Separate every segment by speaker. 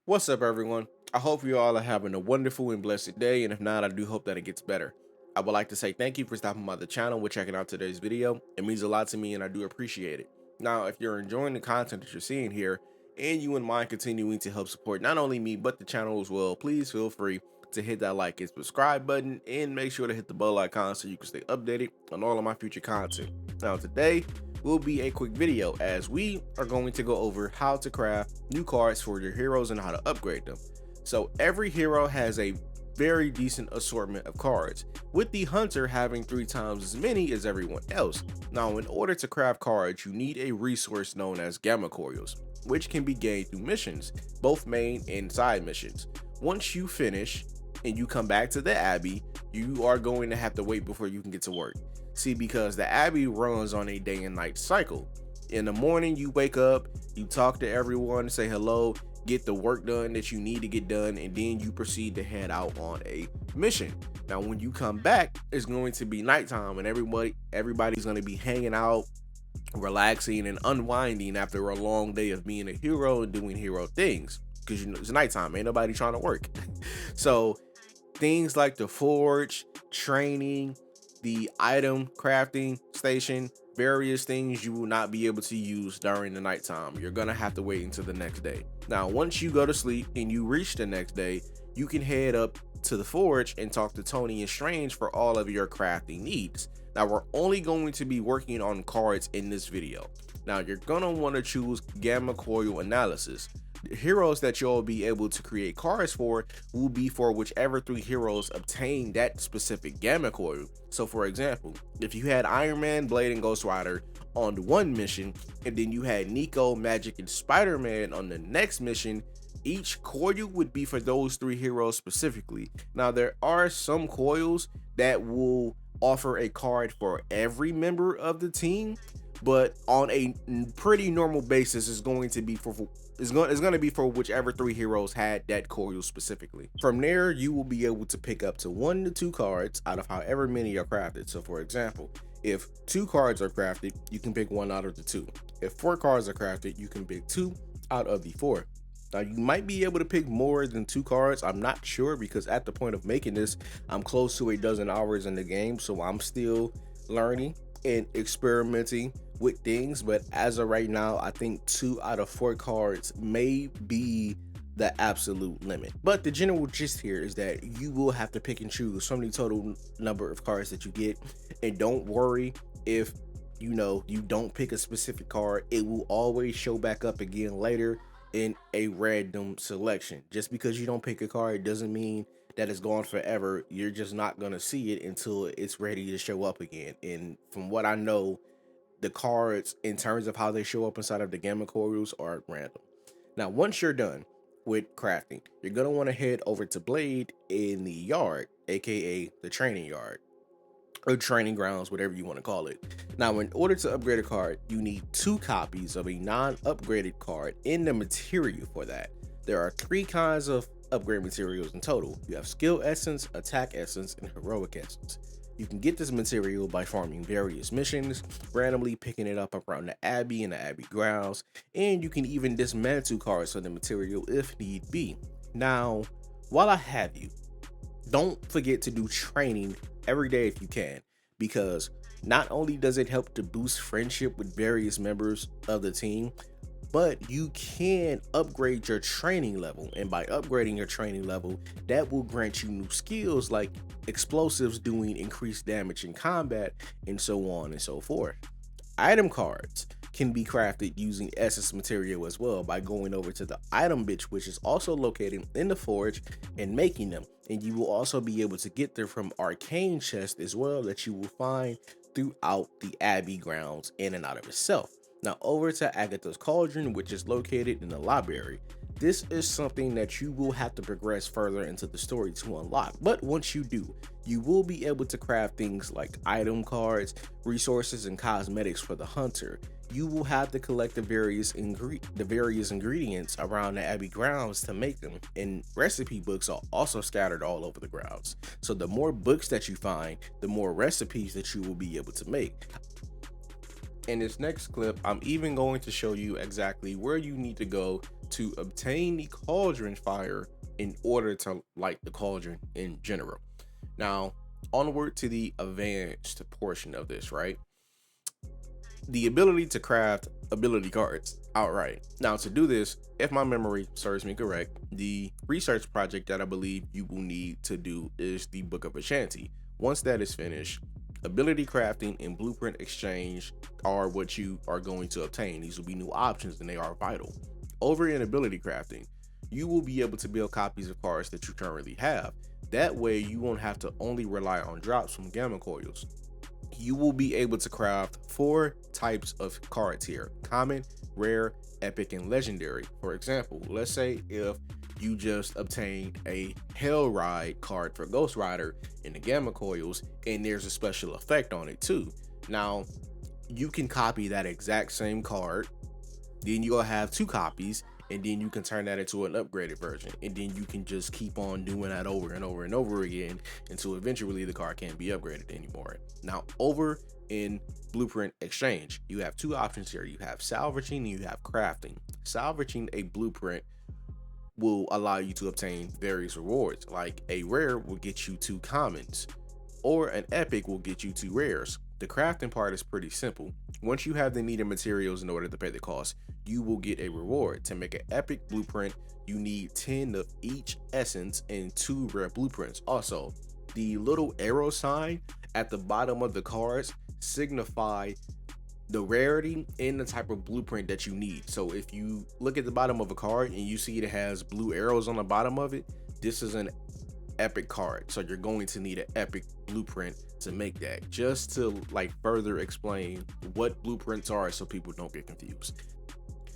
Speaker 1: What's up, everyone? I hope you all are having a wonderful and blessed day, and if not, I do hope that it gets better. I would like to say thank you for stopping by the channel and checking out today's video. It means a lot to me, and I do appreciate it. Now, if you're enjoying the content that you're seeing here, and you wouldn't mind continuing to help support not only me, but the channel as well, please feel free to hit that like and subscribe button, and make sure to hit the bell icon so you can stay updated on all of my future content. Now, today, will be a quick video as we are going to go over how to craft new cards for your heroes and how to upgrade them. So every hero has a very decent assortment of cards, with the hunter having 3 times as many as everyone else. Now, in order to craft cards, you need a resource known as gamma coils, which can be gained through missions, both main and side missions. Once you finish and you come back to the Abbey, you are going to have to wait before you can get to work. See, because the Abbey runs on a day and night cycle. In the morning, you wake up, you talk to everyone, say hello, get the work done that you need to get done, and then you proceed to head out on a mission. Now, when you come back, it's going to be nighttime, and everybody's going to be hanging out, relaxing, and unwinding after a long day of being a hero and doing hero things. Because it's nighttime, ain't nobody trying to work. So things like the forge, training, the item crafting station, various things you will not be able to use during the nighttime. You're gonna have to wait until the next day. Now, once you go to sleep and you reach the next day, you can head up to the forge and talk to Tony and Strange for all of your crafting needs. Now, we're only going to be working on cards in this video. Now, you're gonna want to choose gamma coil analysis. The heroes that you'll be able to create cards for will be for whichever 3 heroes obtain that specific gamma coil. So for example, if you had Iron Man, Blade, and Ghost Rider on one mission, and then you had Nico, Magic, and Spider-Man on the next mission, each coil would be for those 3 heroes specifically. Now, there are some coils that will offer a card for every member of the team, but on a pretty normal basis, it's going to be for whichever 3 heroes had that coil specifically. From there, you will be able to pick up to 1 to 2 cards out of however many are crafted. So for example, if 2 cards are crafted, you can pick 1 out of the 2. If 4 cards are crafted, you can pick 2 out of the 4. Now, you might be able to pick more than 2 cards. I'm not sure, because at the point of making this, I'm close to a dozen hours in the game, so I'm still learning and experimenting with things. But as of right now, I think 2 out of 4 cards may be the absolute limit. But the general gist here is that you will have to pick and choose from the total number of cards that you get. And don't worry if you don't pick a specific card, it will always show back up again later in a random selection. Just because you don't pick a card doesn't mean that it's gone forever. You're just not gonna see it until it's ready to show up again. And from what I know, the cards in terms of how they show up inside of the gamma coils are random. Now, once you're done with crafting, you're gonna want to head over to Blade in the yard, aka the training yard, or training grounds, whatever you want to call it. Now, in order to upgrade a card, you need 2 copies of a non-upgraded card in the material for that. There are 3 kinds of upgrade materials in total. You have skill essence, attack essence, and heroic essence. You can get this material by farming various missions, randomly picking it up around the Abbey and the Abbey grounds, and you can even dismantle cards for the material if need be. Now, while I have you, don't forget to do training every day if you can, because not only does it help to boost friendship with various members of the team, but you can upgrade your training level. And by upgrading your training level, that will grant you new skills like explosives doing increased damage in combat, and so on and so forth. Item cards can be crafted using essence material as well by going over to the item bitch, which is also located in the forge, and making them. And you will also be able to get them from arcane chests as well that you will find throughout the Abbey grounds in and out of itself. Now, over to Agatha's cauldron, which is located in the library. This is something that you will have to progress further into the story to unlock, but once you do, you will be able to craft things like item cards, resources, and cosmetics for the hunter. You will have to collect the various ingredients around the Abbey grounds to make them, and recipe books are also scattered all over the grounds. So the more books that you find, the more recipes that you will be able to make. In this next clip, I'm even going to show you exactly where you need to go to obtain the cauldron fire in order to light the cauldron in general. Now, onward to the advanced portion of this, right? The ability to craft ability cards outright. Now, to do this, if my memory serves me correct, the research project that I believe you will need to do is the Book of Ashanti. Once that is finished, ability crafting and blueprint exchange are what you are going to obtain. These will be new options and they are vital. Over in ability crafting, you will be able to build copies of cards that you currently have. That way you won't have to only rely on drops from gamma coils. You will be able to craft 4 types of cards here: common, rare, epic, and legendary. For example, let's say if you just obtain a Hell Ride card for Ghost Rider in the gamma coils and there's a special effect on it too. Now you can copy that exact same card, then you'll have 2 copies, and then you can turn that into an upgraded version, and then you can just keep on doing that over and over and over again until eventually the card can't be upgraded anymore. Now, over in blueprint exchange, you have 2 options here. You have salvaging and you have crafting. Salvaging a blueprint will allow you to obtain various rewards, like a rare will get you 2 commons, or an epic will get you 2 rares. The crafting part is pretty simple. Once you have the needed materials in order to pay the cost, you will get a reward. To make an epic blueprint, you need 10 of each essence and 2 rare blueprints. Also, the little arrow sign at the bottom of the cards signify the rarity and the type of blueprint that you need. So if you look at the bottom of a card and you see it has blue arrows on the bottom of it, this is an epic card. So you're going to need an epic blueprint to make that, just to like further explain what blueprints are so people don't get confused.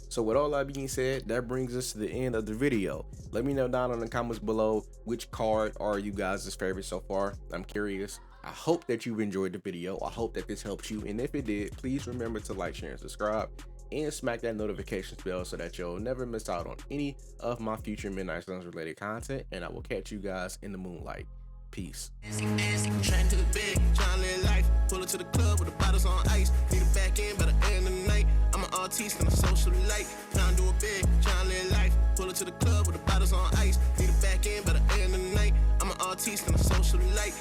Speaker 1: So with all that being said, that brings us to the end of the video. Let me know down in the comments below which card are you guys' favorite so far. I'm curious. I hope that you've enjoyed the video. I hope that this helps you, and if it did, please remember to like, share, and subscribe, and smack that notifications bell so that you'll never miss out on any of my future Midnight Suns related content, and I will catch you guys in the moonlight. Peace.
Speaker 2: Trying to the bed, trying to live life. Pull it to the club with the bottles on ice. Need a back end by the end of the night. I'm an artiste and a socialite. Trying to do a big, trying to live life. Pull it to the club with the bottles on ice. Need a back end by the end of the night. I'm an artiste and a socialite.